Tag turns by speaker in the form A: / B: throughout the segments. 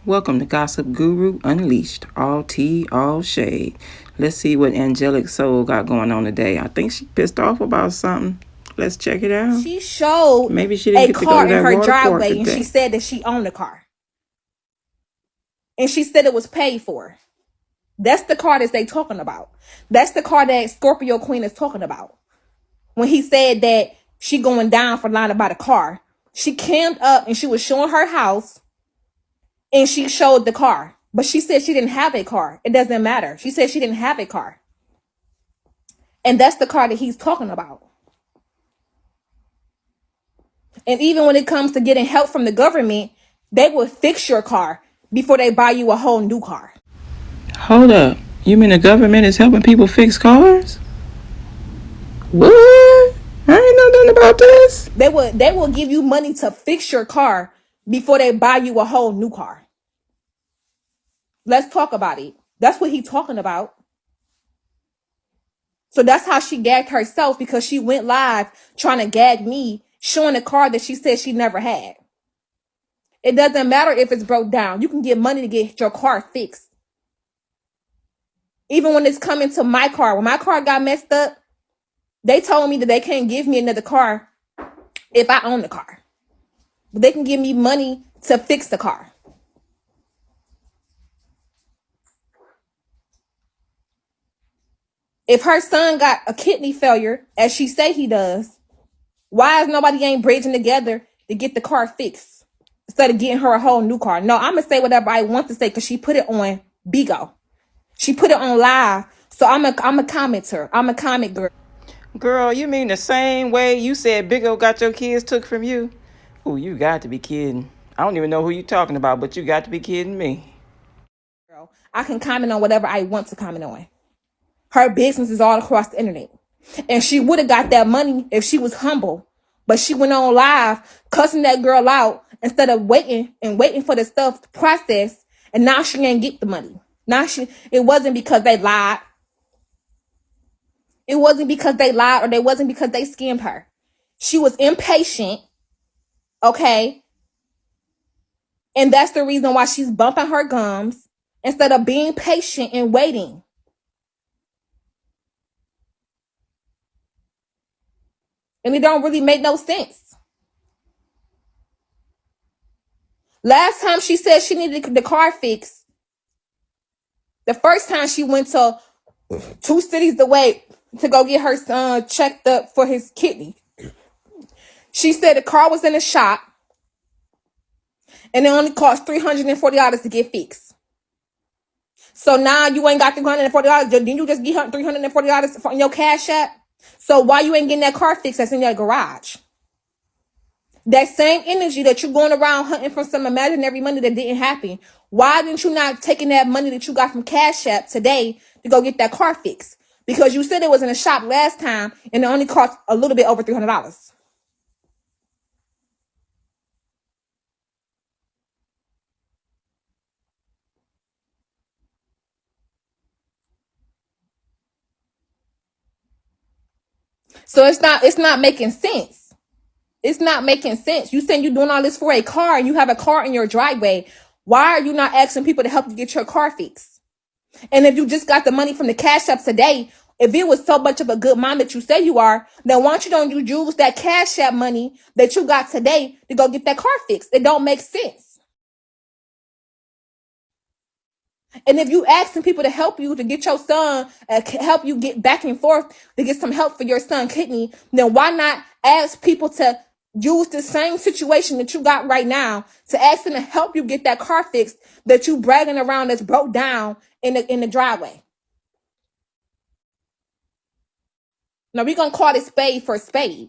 A: Welcome to Gossip Guru Unleashed. All tea, all shade. Let's see what Angelic Soul got going on today. I think she pissed off about something. Let's check it out.
B: She showed
A: Maybe she didn't
B: a
A: get to go
B: car
A: to
B: in
A: that
B: her
A: water park
B: driveway, and
A: today.
B: she said that she owned the car. And she said it was paid for. That's the car that they talking about. That's the car that Scorpio Queen is talking about. When he said that she going down for lying about a car. She came up and she was showing her house and she showed the car. But she said she didn't have a car. It doesn't matter. She said she didn't have a car. And that's the car that he's talking about. And even when it comes to getting help from the government, they will fix your car before they buy you a whole new car.
A: Hold up. You mean the government is helping people fix cars? What? I ain't know nothing about this.
B: They will give you money to fix your car before they buy you a whole new car. Let's talk about it. That's what he's talking about. So that's how she gagged herself, because she went live trying to gag me, showing a car that she said she never had. It doesn't matter if it's broke down. You can get money to get your car fixed. Even when it's coming to my car, when my car got messed up, they told me that they can't give me another car if I own the car. But they can give me money to fix the car. If her son got a kidney failure, as she say he does, why is nobody ain't bridging together to get the car fixed instead of getting her a whole new car? No, I'm going to say whatever I want to say because she put it on Bigo. She put it on live. So I'm a commenter. I'm a comment girl.
A: Girl, you mean the same way you said Big O got your kids took from you? Ooh, you got to be kidding. I don't even know who you talking about, but you got to be kidding me.
B: I can comment on whatever I want to comment on. Her business is all across the internet. And she would have got that money if she was humble. But she went on live cussing that girl out instead of waiting for the stuff to process. And now she ain't get the money. It wasn't because they lied. It wasn't because they lied, or it wasn't because they scammed her. She was impatient. Okay. And that's the reason why she's bumping her gums instead of being patient and waiting. And it don't really make no sense. Last time she said she needed the car fixed, the first time she went to 2 cities away to go get her son checked up for his kidney. She said the car was in the shop and it only cost $340 to get fixed. So now you ain't got $340. Didn't you just get her $340 from your Cash App? So why you ain't getting that car fixed that's in your garage? That same energy that you're going around hunting for some imaginary money that didn't happen. Why didn't you not taking that money that you got from Cash App today to go get that car fixed? Because you said it was in a shop last time and it only cost a little bit over $300. So it's not making sense. It's not making sense. You saying you're doing all this for a car and you have a car in your driveway. Why are you not asking people to help you get your car fixed? And if you just got the money from the Cash App today, if it was so much of a good mom that you say you are, then why don't you use that Cash App money that you got today to go get that car fixed? It don't make sense. And if you asking people to help you to get your son, help you get back and forth to get some help for your son kidney, then why not ask people to use the same situation that you got right now to ask them to help you get that car fixed that you bragging around that's broke down in the driveway? Now we're gonna call it spade for spade.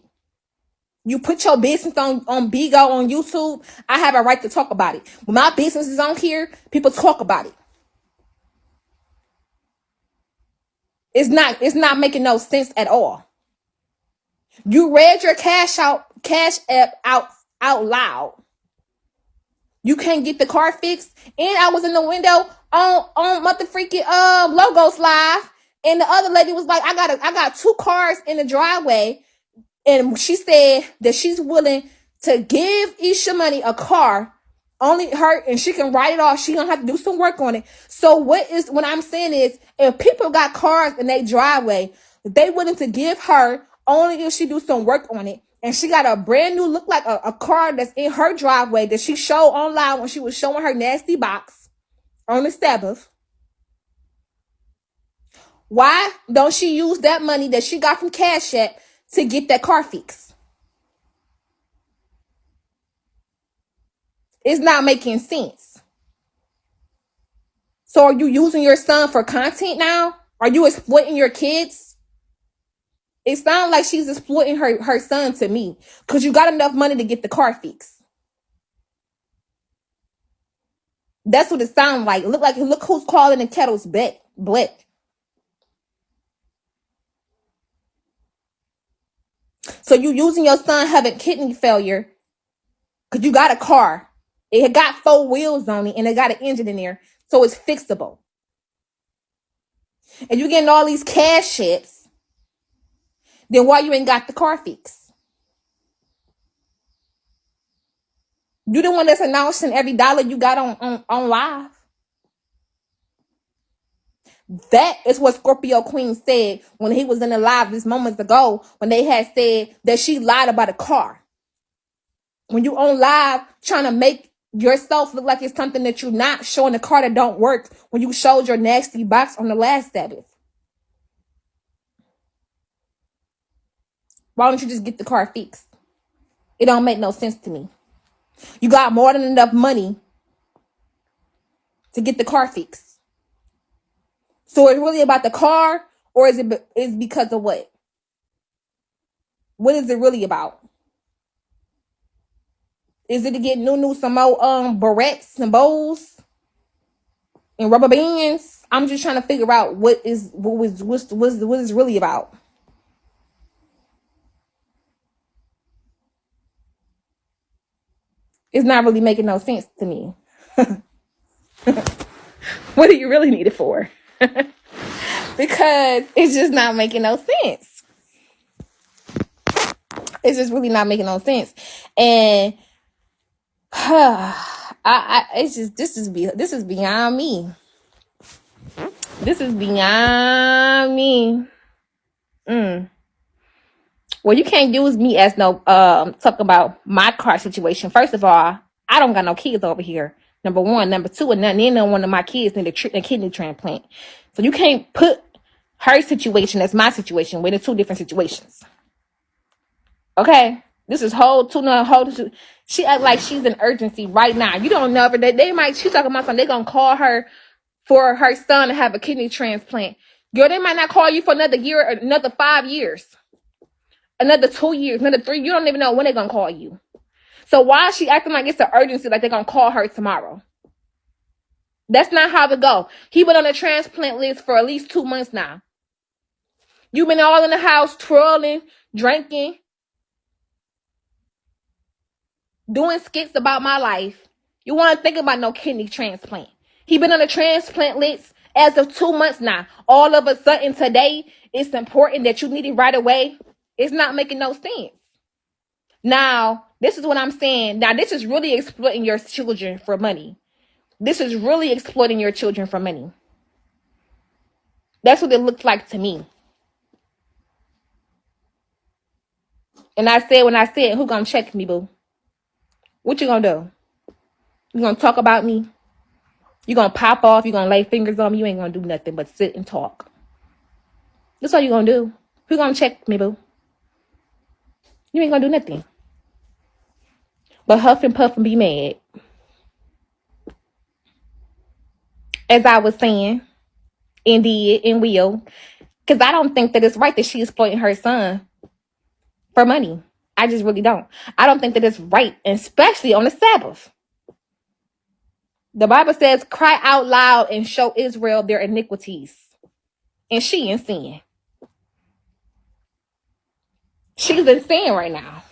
B: You put your business on Bigo on YouTube, I have a right to talk about it. When my business is on here, people talk about it. It's not making no sense at all. You read your Cash App out loud. You can't get the car fixed. And I was in the window on mother freaking Logos Live, and the other lady was like, I got 2 cars in the driveway, and she said that she's willing to give Isha Money a car Only her, and she can write it off. She gonna have to do some work on it. So what I'm saying is, if people got cars in their driveway, they willing to give her only if she do some work on it. And she got a brand new, look like a car that's in her driveway that she showed online when she was showing her nasty box on the Sabbath. Why don't she use that money that she got from Cash App to get that car fixed? It's not making sense. So are you using your son for content now? Are you exploiting your kids? It sounds like she's exploiting her son to me, because you got enough money to get the car fixed. That's what it sounds like. Look who's calling the kettle's black. So you using your son having kidney failure because you got a car. It got 4 wheels on it and it got an engine in there, so it's fixable. And you getting all these cash apps, then why you ain't got the car fixed? You the one that's announcing every dollar you got on live. That is what Scorpio Queen said when he was in the live this moments ago, when they had said that she lied about a car. When you on live trying to make yourself look like it's something that you're not, showing the car that don't work when you showed your nasty box on the last Sabbath. Why don't you just get the car fixed? It don't make no sense to me. You got more than enough money to get the car fixed. So it's really about the car, or is it because of what? What is it really about? Is it to get new some more barrettes and bows and rubber bands? I'm just trying to figure out what is really about. It's not really making no sense to me. What do you really need it for? Because it's just not making no sense. It's just really not making no sense. And it's just, this is beyond me. This is beyond me. Well, you can't use me as no talk about my car situation. First of all, I don't got no kids over here. Number one. Number two, and neither one of my kids need a kidney transplant. So you can't put her situation as my situation. We're in 2 different situations. Okay? This is she act like she's in urgency right now. You don't know, but she's talking about something. They're going to call her for her son to have a kidney transplant. Girl, they might not call you for another year or another 5 years. Another 2 years, another 3. You don't even know when they're going to call you. So why is she acting like it's an urgency, like they're going to call her tomorrow? That's not how it go. He been on a transplant list for at least 2 months now. You've been all in the house, twirling, drinking, doing skits about my life. You want to think about no kidney transplant. He been on a transplant list as of 2 months now. All of a sudden today, it's important that you need it right away. It's not making no sense. Now, this is what I'm saying. Now, this is really exploiting your children for money. This is really exploiting your children for money. That's what it looks like to me. And when I said, who gonna check me, boo? What you gonna do? You gonna talk about me? You gonna pop off? You gonna lay fingers on me? You ain't gonna do nothing but sit and talk. That's all you gonna do. Who gonna check me, boo? You ain't gonna do nothing but huff and puff and be mad. As I was saying, and did and will, because I don't think that it's right that she's exploiting her son for money. I just really don't. I don't think that it's right, especially on the Sabbath. The Bible says, cry out loud and show Israel their iniquities. And she in sin. She's in sin right now.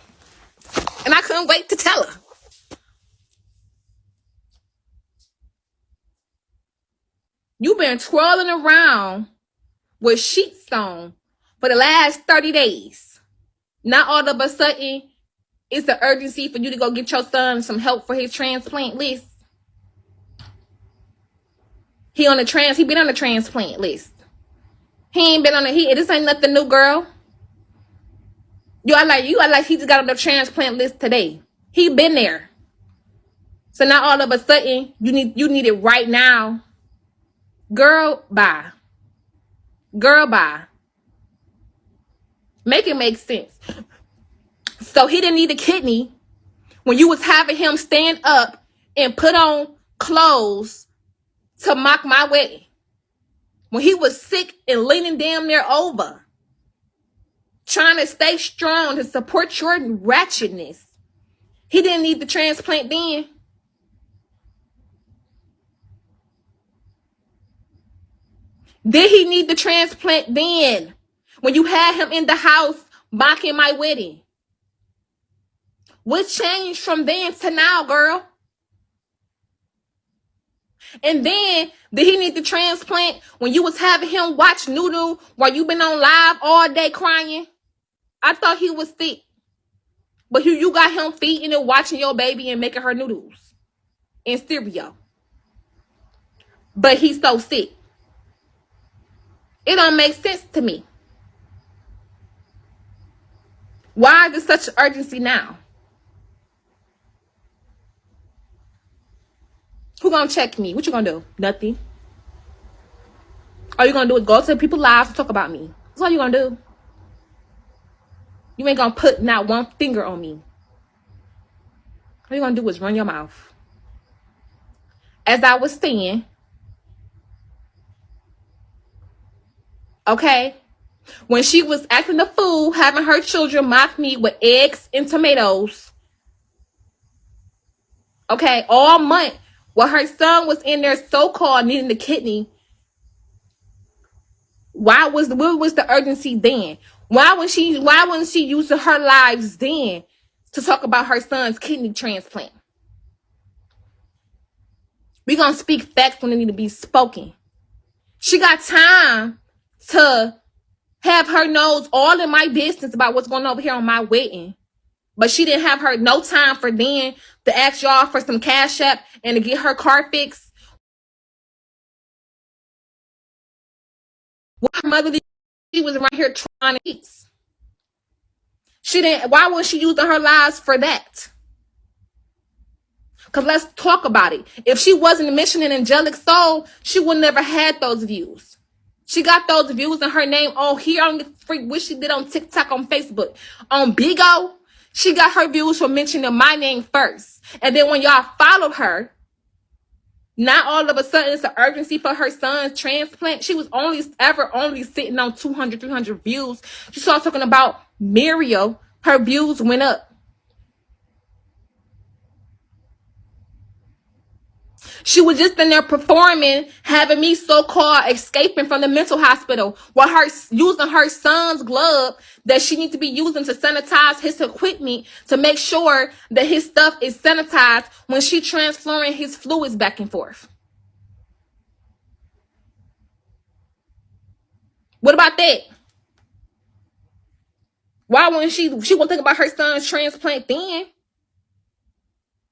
B: And I couldn't wait to tell her. You've been twirling around with sheets on for the last 30 days. Now all of a sudden, it's the urgency for you to go get your son some help for his transplant list. He been on the transplant list. He ain't been on this ain't nothing new, girl. You are like he just got on the transplant list today. He been there. So now all of a sudden you need it right now. Girl, bye. Girl, bye. Make it make sense. So he didn't need a kidney when you was having him stand up and put on clothes to mock my wedding. When he was sick and leaning damn near over. Trying to stay strong to support your ratchetness. He didn't need the transplant then. Did he need the transplant then? When you had him in the house mocking my wedding? What changed from then to now, girl? And then, did he need the transplant when you was having him watch Noodle while you been on live all day crying? I thought he was sick. But you got him feeding and watching your baby and making her noodles in stereo. But he's so sick. It don't make sense to me. Why is there such urgency now? Who gonna check me? What you gonna do? Nothing. All you gonna do is go to people's lives and talk about me. That's all you gonna do. You ain't gonna put not one finger on me. All you gonna do is run your mouth. As I was saying, okay, when she was acting a fool, having her children mock me with eggs and tomatoes, okay, all month, while her son was in there so-called needing the kidney, what was the urgency then? Why wasn't she using her lives then to talk about her son's kidney transplant? We gonna speak facts when they need to be spoken. She got time to have her nose all in my business about what's going on over here on my wedding. But she didn't have her no time for then to ask y'all for some cash app and to get her car fixed. Why mother she was around here trying to fix? She didn't. Why was she using her lives for that? Because let's talk about it. If she wasn't mentioning Angelic Soul, she would never had those views. She got those views in her name on here on the freak, what she did on TikTok, on Facebook. On Bigo, she got her views from mentioning my name first. And then when y'all followed her, not all of a sudden it's an urgency for her son's transplant. She was only sitting on 200, 300 views. She started talking about Muriel. Her views went up. She was just in there performing, having me so-called escaping from the mental hospital while her using her son's glove that she needs to be using to sanitize his equipment to make sure that his stuff is sanitized when she transferring his fluids back and forth. What about that? Why wouldn't she won't think about her son's transplant then?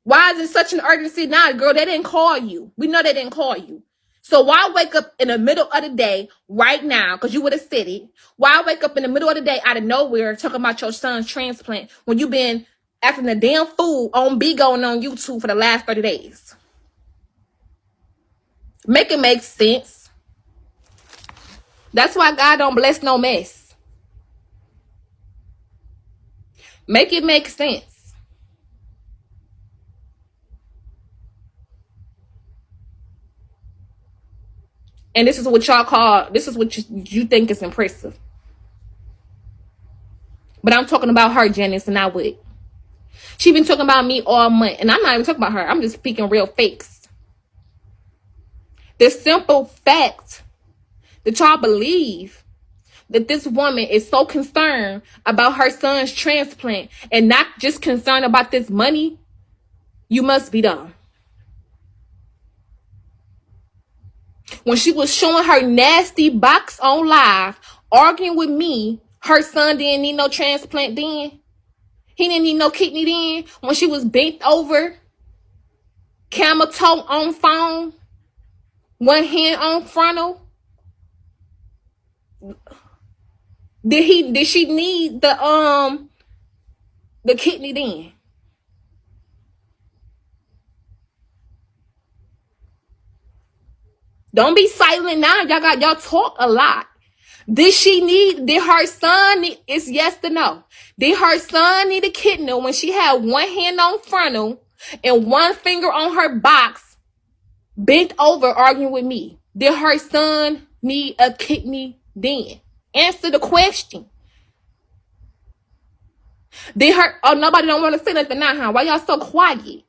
B: Why is it such an urgency now? Girl, they didn't call you. We know they didn't call you. So why wake up in the middle of the day right now, because you would have said it, why wake up in the middle of the day out of nowhere talking about your son's transplant when you've been acting a damn fool on Bigo and on YouTube for the last 30 days? Make it make sense. That's why God don't bless no mess. Make it make sense. And this is what y'all call, this is what you think is impressive. But I'm talking about her, Janice, and not what. She been talking about me all month. And I'm not even talking about her. I'm just speaking real facts. The simple fact that y'all believe that this woman is so concerned about her son's transplant and not just concerned about this money, you must be dumb. When she was showing her nasty box on live, arguing with me, her son didn't need no transplant then. He didn't need no kidney then. When she was bent over, camel toe on phone. One hand on frontal. Did she need the kidney then? Don't be silent now. Y'all talk a lot. Did her son need, it's yes to no. Did her son need a kidney when she had one hand on frontal and one finger on her box, bent over arguing with me? Did her son need a kidney then? Answer the question. Did her, oh, nobody don't want to say nothing now, huh? Why y'all so quiet?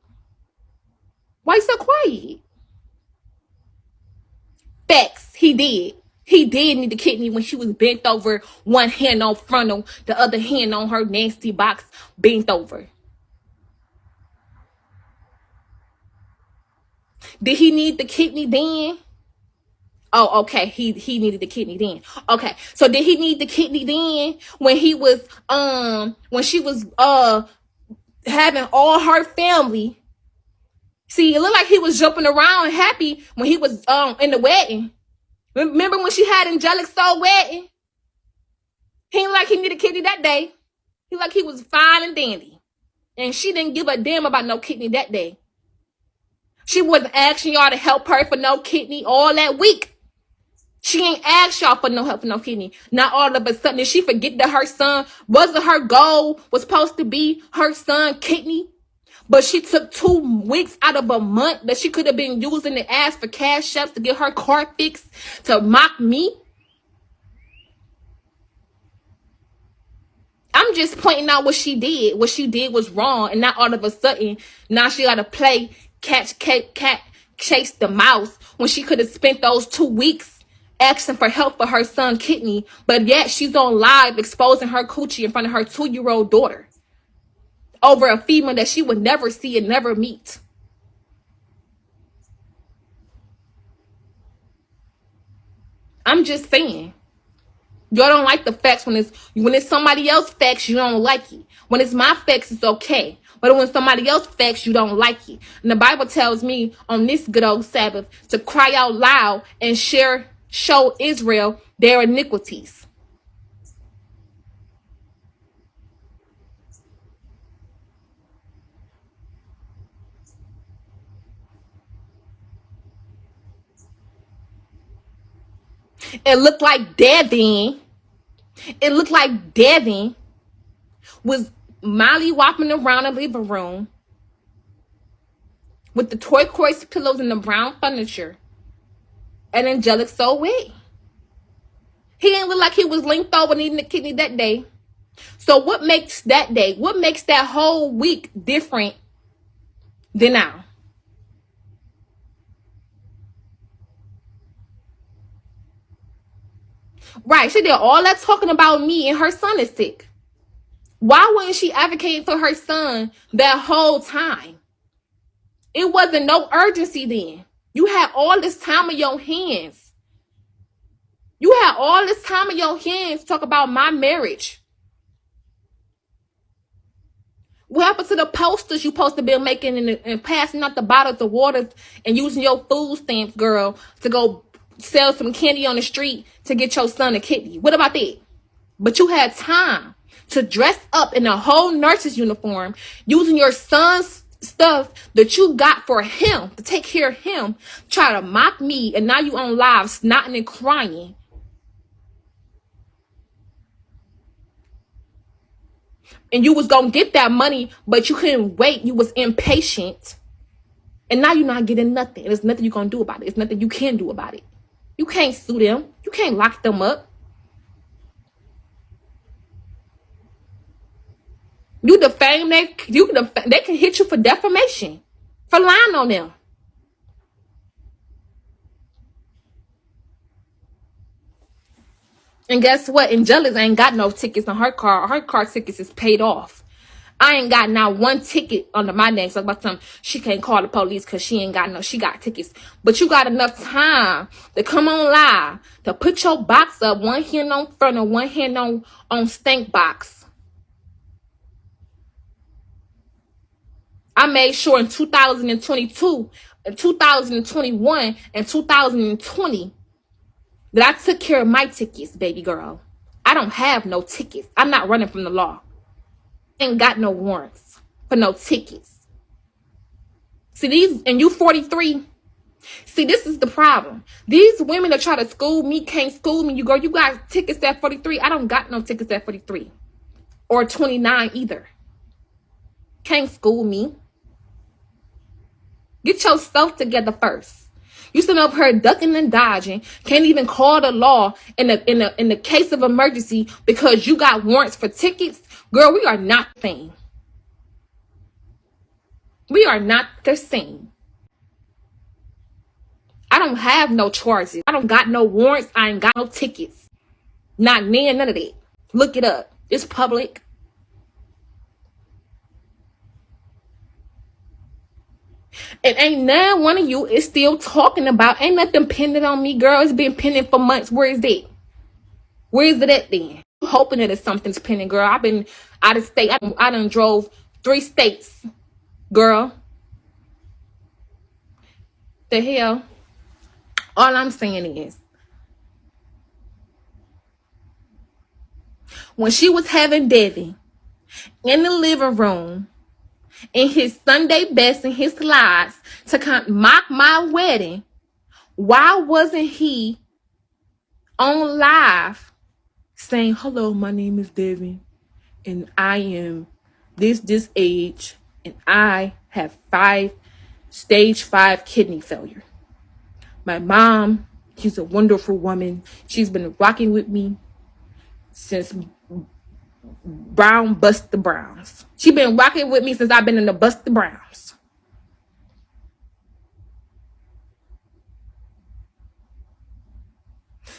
B: Why you so quiet? Facts, he did. He did need the kidney when she was bent over, one hand on frontal, the other hand on her nasty box, bent over. Did he need the kidney then? Oh, okay. He needed the kidney then. Okay. So did he need the kidney then when he was when she was having all her family? See, it looked like he was jumping around happy when he was in the wedding. Remember when she had Angelic Soul wedding? He ain't like he needed a kidney that day. He like he was fine and dandy. And she didn't give a damn about no kidney that day. She wasn't asking y'all to help her for no kidney all that week. She ain't asked y'all for no help for no kidney. Not all of a sudden did she forget that her son, wasn't her goal was supposed to be her son kidney? But she took 2 weeks out of a month that she could have been using to ask for cash ups to get her car fixed to mock me. I'm just pointing out what she did. What she did was wrong, and not all of a sudden now she got to play cat chase the mouse when she could have spent those 2 weeks asking for help for her son kidney, but yet she's on live exposing her coochie in front of her 2-year-old daughter over a female that she would never see and never meet. I'm just saying. Y'all don't like the facts when it's somebody else's facts, you don't like it. When it's my facts, it's okay. But when somebody else's facts, you don't like it. And the Bible tells me on this good old Sabbath to cry out loud and show Israel their iniquities. It looked like Devin was molly-whopping around the living room with the turquoise pillows and the brown furniture and Angelic Soul way. He didn't look like he was linked over needing a kidney that day. So what makes that day, what makes that whole week different than now? Right, she did all that talking about me and her son is sick. Why wasn't she advocating for her son that whole time? It wasn't no urgency then. You had all this time in your hands. You had all this time in your hands to talk about my marriage. What happened to the posters you supposed to be making and passing out the bottles of water and using your food stamps, girl, to go sell some candy on the street to get your son a kidney? What about that? But you had time to dress up in a whole nurse's uniform using your son's stuff that you got for him to take care of him, try to mock me, and now you on live snotting and crying. And you was gonna get that money, but you couldn't wait. You was impatient. And now you're not getting nothing. There's nothing you gonna do about it. There's nothing you can do about it. You can't sue them. You can't lock them up. You defame they can hit you for defamation, for lying on them. And guess what? Angelic ain't got no tickets on her car. Her car tickets is paid off. I ain't got not one ticket under my name. So about something, she can't call the police because she got tickets. But you got enough time to come on live, to put your box up, one hand on front and one hand on stank box. I made sure in 2022, in 2021 and 2020 that I took care of my tickets, baby girl. I don't have no tickets. I'm not running from the law. Ain't got no warrants for no tickets. See, these, and you 43. See, this is the problem. These women that try to school me can't school me. You got tickets at 43. I don't got no tickets at 43 or 29 either. Can't school me. Get yourself together first. You sitting up here ducking and dodging. Can't even call the law in the case of emergency because you got warrants for tickets. Girl, we are not the same. We are not the same. I don't have no charges. I don't got no warrants. I ain't got no tickets. Not near none of that. Look it up. It's public. And ain't none one of you is still talking about. Ain't nothing pending on me, girl. It's been pending for months. Where is it? Where is it at then? I'm hoping that it's something's pending, girl. I've been out of state. I done drove 3 states, girl. The hell? All I'm saying is, when she was having Devin in the living room, in his Sunday best and his slides to come mock my wedding, why wasn't he on live saying, hello, my name is Devin, and I am this age, and I have stage 5 kidney failure. My mom, she's a wonderful woman. She's been rocking with me since Brown bust the Browns. She been rocking with me since I've been in the bust the Browns.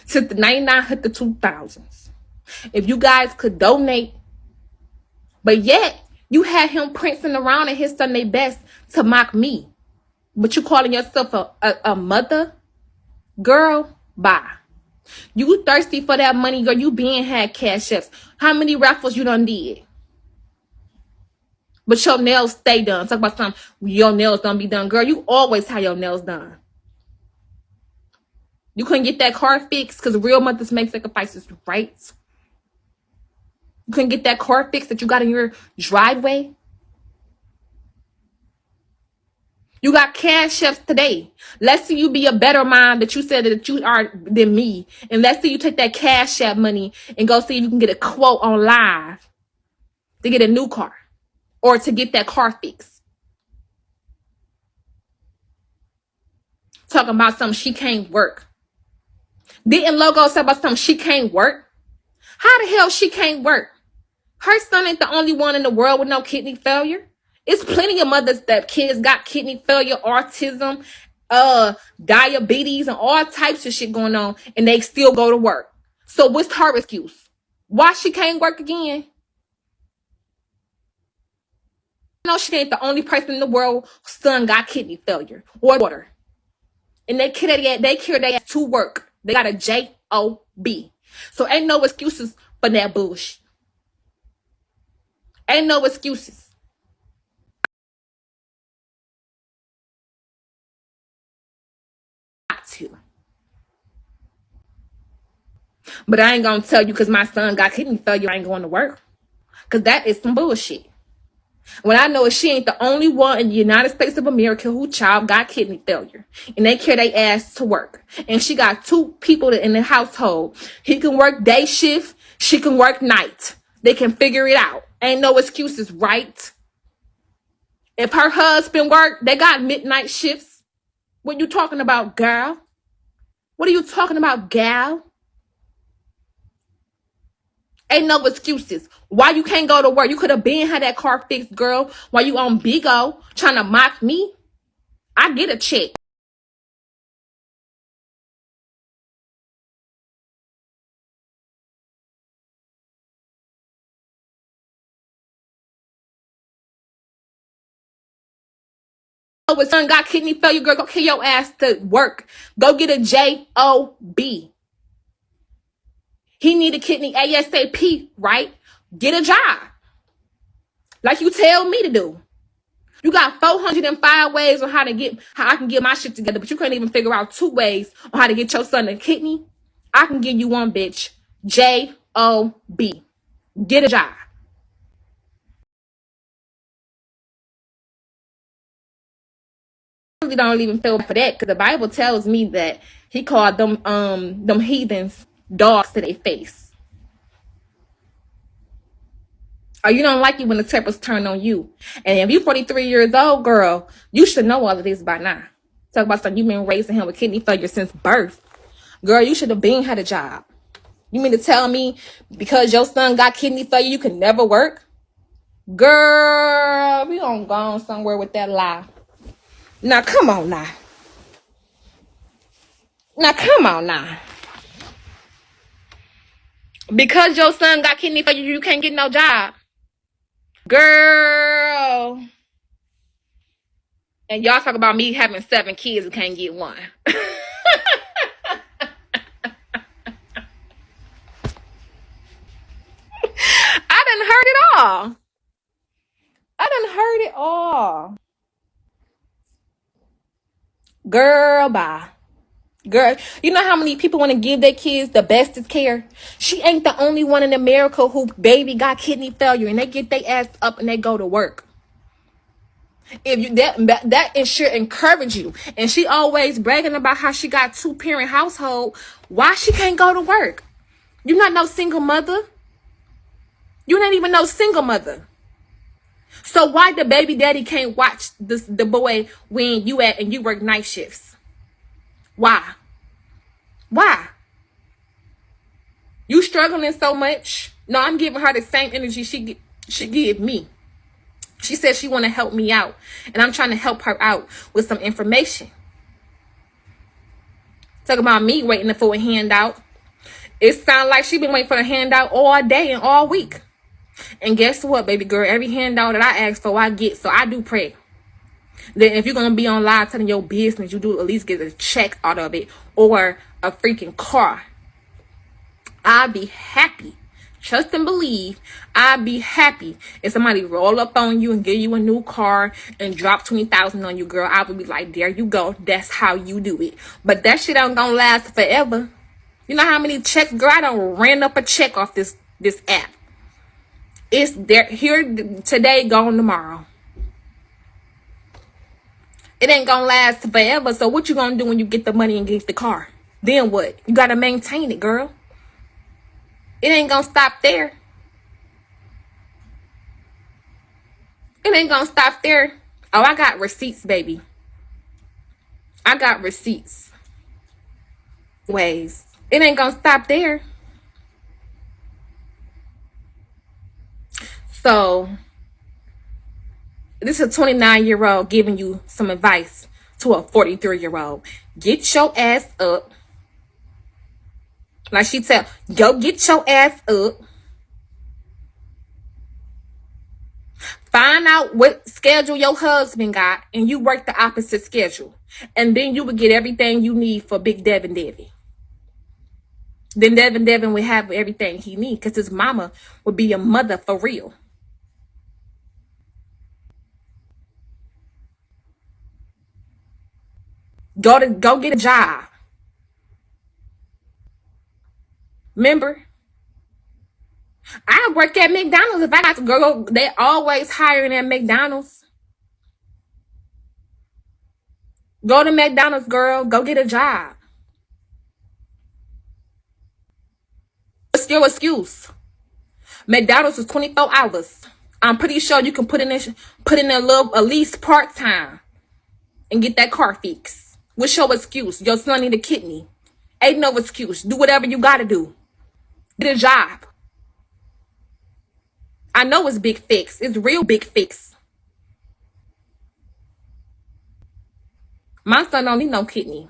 B: Since the 99 hit the 2000s. If you guys could donate, but yet you had him prancing around in his Sunday best to mock me. But you calling yourself a mother? Girl, bye. You thirsty for that money, girl. You been had cash apps. How many raffles you done did? But your nails stay done. Talk about something. Your nails don't be done. Girl, you always have your nails done. You couldn't get that car fixed because real mothers make sacrifices, right? You couldn't get that car fixed that you got in your driveway. You got cash chefs today. Let's see you be a better mom that you said that you are than me. And let's see you take that cash app money and go see if you can get a quote on live to get a new car or to get that car fixed. Talking about something she can't work. Didn't Logo say about something she can't work? How the hell she can't work? Her son ain't the only one in the world with no kidney failure. It's plenty of mothers that kids got kidney failure, autism, diabetes, and all types of shit going on, and they still go to work. So what's her excuse? Why she can't work again? No, she ain't the only person in the world whose son got kidney failure or daughter. And they carry their ass to work. They got a job. So ain't no excuses for that bullshit. Ain't no excuses. But I ain't gonna tell you because my son got kidney failure, I ain't going to work. Because that is some bullshit. When I know she ain't the only one in the United States of America who child got kidney failure. And they carry their ass to work. And she got 2 people in the household. He can work day shift. She can work night. They can figure it out. Ain't no excuses, right? If her husband work, they got midnight shifts. What you talking about, girl? What are you talking about, gal? Ain't no excuses. Why you can't go to work? You could have been had that car fixed, girl. While you on Bigo trying to mock me? I get a check. Oh, his son got kidney failure, girl. Go kill your ass to work. Go get a job. He need a kidney ASAP, right? Get a job. Like you tell me to do. You got 405 ways on how I can get my shit together, but you can't even figure out 2 ways on how to get your son a kidney. I can give you one, bitch. J-O-B. Get a job. I really don't even feel for that, because the Bible tells me that he called them heathens dogs to their face. Or you don't like it when the tables turn on you. And if you're 43 years old, girl, you should know all of this by now. Talk about something you've been raising him with kidney failure since birth. Girl, you should have been had a job. You mean to tell me because your son got kidney failure, you can never work? Girl, we gonna go on somewhere with that lie. Now, come on now. Now, come on now. Because your son got kidney failure, you can't get no job. Girl. And y'all talk about me having 7 kids and can't get one. I done heard it all. I done heard it all. Girl, bye. Girl, you know how many people want to give their kids the bestest care? She ain't the only one in America who baby got kidney failure and they get their ass up and they go to work. If you that should encourage you. And she always bragging about how she got 2-parent household. Why she can't go to work? You not no single mother. You ain't even no single mother. So why the baby daddy can't watch the boy when you at and you work night shifts? Why? Why? You struggling so much? No, I'm giving her the same energy she give me. She said she want to help me out, and I'm trying to help her out with some information. Talk about me waiting for a handout. It sounds like she been waiting for a handout all day and all week. And guess what, baby girl? Every handout that I ask for, I get. So I do pray that if you're going to be on live telling your business, you do at least get a check out of it or a freaking car. I'd be happy. Trust and believe. I'd be happy if somebody roll up on you and give you a new car and drop 20,000 on you, girl. I would be like, there you go. That's how you do it. But that shit ain't gonna last forever. You know how many checks, girl? I done ran up a check off this app. It's there here today, gone tomorrow. It ain't gonna last forever. So what you gonna do when you get the money and get the car? Then what? You gotta maintain it, girl. It ain't gonna stop there. It ain't gonna stop there. Oh, I got receipts, baby. I got receipts. Ways. It ain't gonna stop there. So, this is a 29-year-old giving you some advice to a 43-year-old. Get your ass up. Like she tell, go get your ass up. Find out what schedule your husband got and you work the opposite schedule. And then you would get everything you need for Big Devin Devin. Then Devin would have everything he needs because his mama would be a mother for real. Go get a job. Remember? I work at McDonald's. If I got to go, they always hiring at McDonald's. Go to McDonald's, girl. Go get a job. What's your excuse? McDonald's is 24 hours. I'm pretty sure you can put in a little, at least part-time and get that car fixed. What's your excuse? Your son need a kidney. Ain't no excuse. Do whatever you gotta do. Get a job. I know it's big fix. It's real big fix. My son don't need no kidney.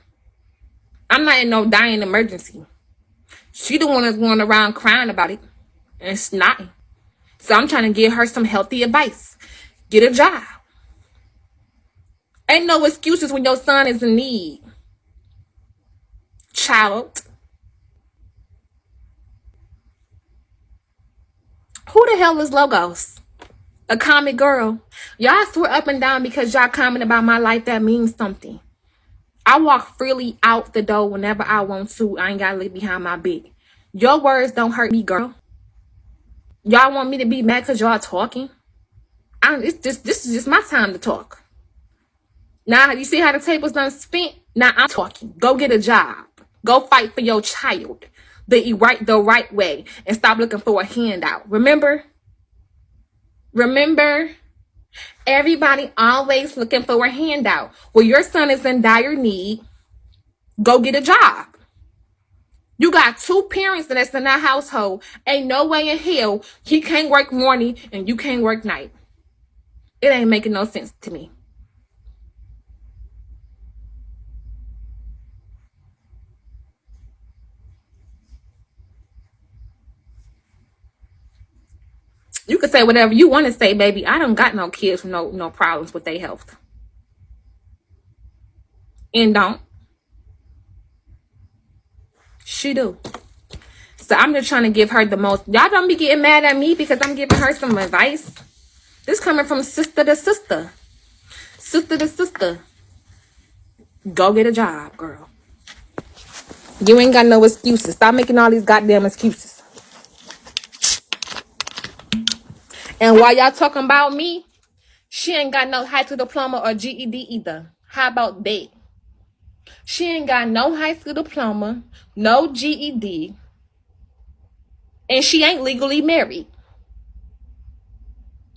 B: I'm not in no dying emergency. She the one that's going around crying about it and snotting. So I'm trying to give her some healthy advice. Get a job. Ain't no excuses when your son is in need. Child. Who the hell is Logos? A comment girl. Y'all swear up and down because y'all comment about my life that means something. I walk freely out the door whenever I want to. I ain't gotta look behind my back. Your words don't hurt me, girl. Y'all want me to be mad because y'all talking? This is just my time to talk. Now you see how the table's done spent? Now I'm talking. Go get a job. Go fight for your child the right way and stop looking for a handout. Remember? Everybody always looking for a handout. Well, your son is in dire need. Go get a job. You got two parents that's in that household. Ain't no way in hell he can't work morning and you can't work night. It ain't making no sense to me. You can say whatever you want to say, baby. I don't got no kids with no problems with their health. And don't. She do. So I'm just trying to give her the most. Y'all don't be getting mad at me because I'm giving her some advice. This coming from sister to sister. Sister to sister. Go get a job, girl. You ain't got no excuses. Stop making all these goddamn excuses. And while y'all talking about me, she ain't got no high school diploma or GED either. How about that? She ain't got no high school diploma, no GED, and she ain't legally married.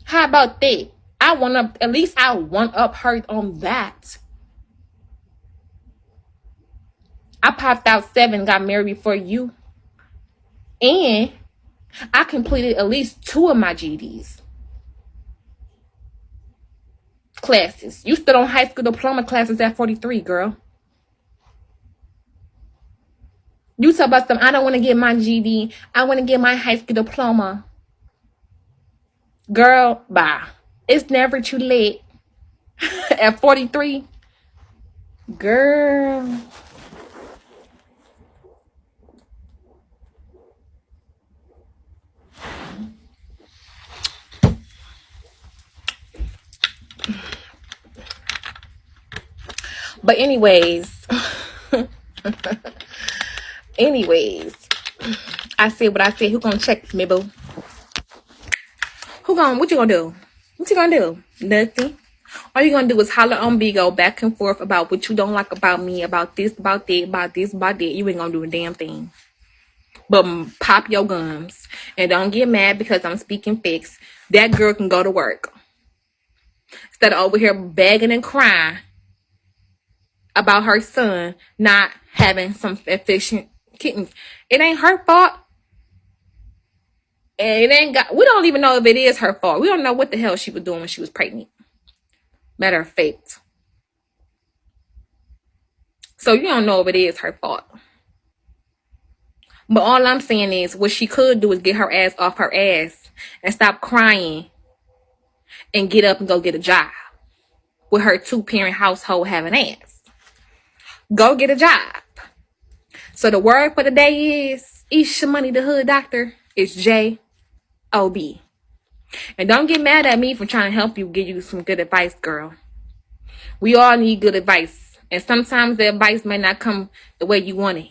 B: How about that? I want up her on that. I popped out 7, got married before you, and I completed at least 2 of my GEDs classes. You stood on high school diploma classes at 43, girl. You talk about I don't want to get my GED. I want to get my high school diploma. Girl, bye. It's never too late. At 43, girl. But anyways, I said what I said. Who gonna check me, boo? What you gonna do? What you gonna do? Nothing. All you gonna do is holler on Bigo back and forth about what you don't like about me, about this, about that, about this, about that. You ain't gonna do a damn thing. But pop your gums. And don't get mad because I'm speaking facts. That girl can go to work. Instead of over here begging and crying about her son not having some efficient kittens. It ain't her fault. And we don't even know if it is her fault. We don't know what the hell she was doing when she was pregnant. Matter of fact. So you don't know if it is her fault. But all I'm saying is what she could do is get her ass off her ass and stop crying and get up and go get a job with her 2-parent household having ass. Go get a job. So the word for the day is Isha Money the Hood Doctor is J-O-B. And don't get mad at me for trying to help you, give you some good advice, girl. We all need good advice. And sometimes the advice may not come the way you want it.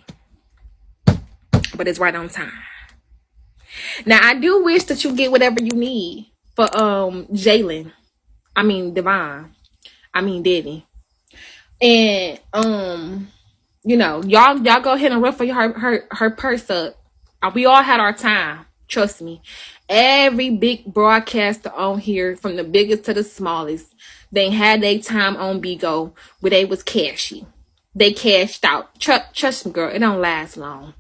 B: But it's right on time. Now, I do wish that you get whatever you need for Jalen. I mean, Devon. I mean, Diddy. And, you know, y'all go ahead and ruffle her purse up. We all had our time. Trust me. Every big broadcaster on here, from the biggest to the smallest, they had their time on Bigo where they was cashy. They cashed out. Trust me, girl, it don't last long.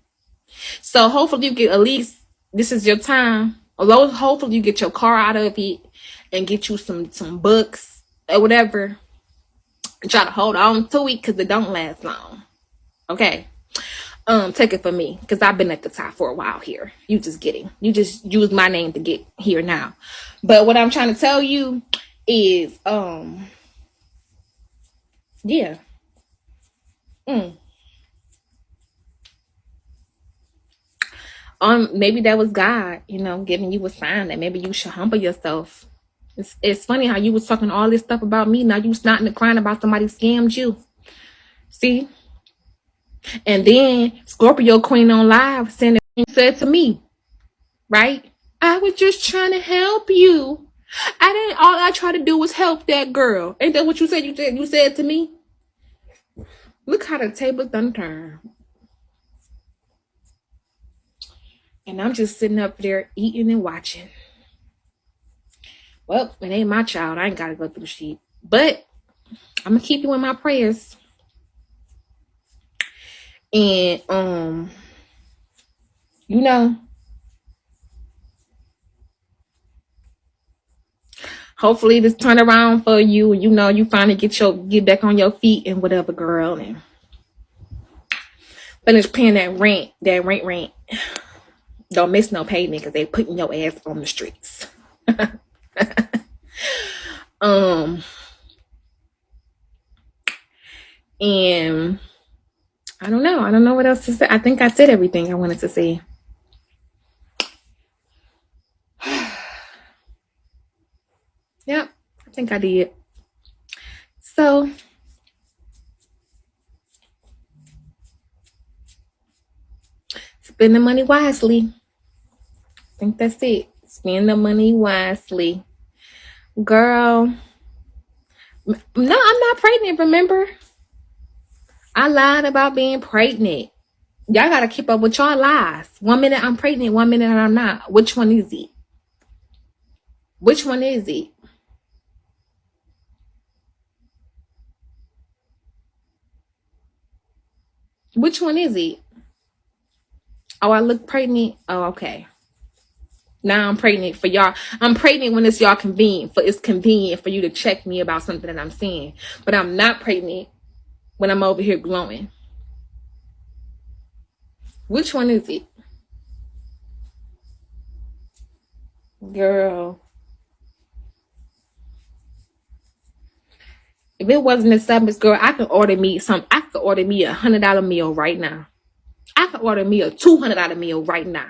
B: So hopefully you get at least, this is your time. Although hopefully you get your car out of it and get you some books or whatever. Try to hold on to it because it don't last long. Okay. Take it from me because I've been at the top for a while here. You just use my name to get here now. But what I'm trying to tell you is yeah. Maybe that was God, giving you a sign that maybe you should humble yourself It's funny how you was talking all this stuff about me. Now you snotting and crying about somebody scammed you. See? And then Scorpio Queen on live saying that you said to me, right? I was just trying to help you. All I tried to do was help that girl. Ain't that what you said? You said to me? Look how the tables done turn. And I'm just sitting up there eating and watching. Well, it ain't my child. I ain't gotta go through shit. But I'm gonna keep you in my prayers. And you know, hopefully this turn around for you, and you know you finally get back on your feet and whatever, girl, and finish paying that rent. Don't miss no payment because they putting your ass on the streets. And I don't know what else to say. I think I said everything I wanted to say. Yep, I think I did. So spend the money wisely. I think that's it. Spend the money wisely. Girl, no, I'm not pregnant, remember? I lied about being pregnant. Y'all gotta keep up with y'all lies. 1 minute I'm pregnant, 1 minute I'm not. Which one is it? Which one is it? Which one is it? Oh, I look pregnant? Oh, okay. Now I'm pregnant for y'all. I'm pregnant when it's y'all convenient. It's convenient for you to check me about something that I'm saying. But I'm not pregnant when I'm over here glowing. Which one is it? Girl. If it wasn't established, girl, I could order me a $100 meal right now. I could order me a $200 meal right now.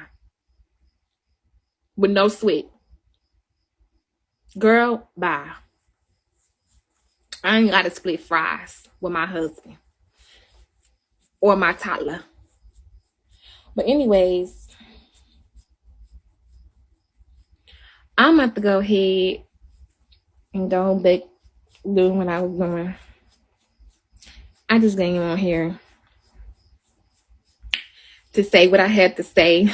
B: With no sweat. Girl, bye. I ain't gotta split fries with my husband. Or my toddler. But anyways, I'm about to go ahead and go back doing what I was doing. I just came on here to say what I had to say.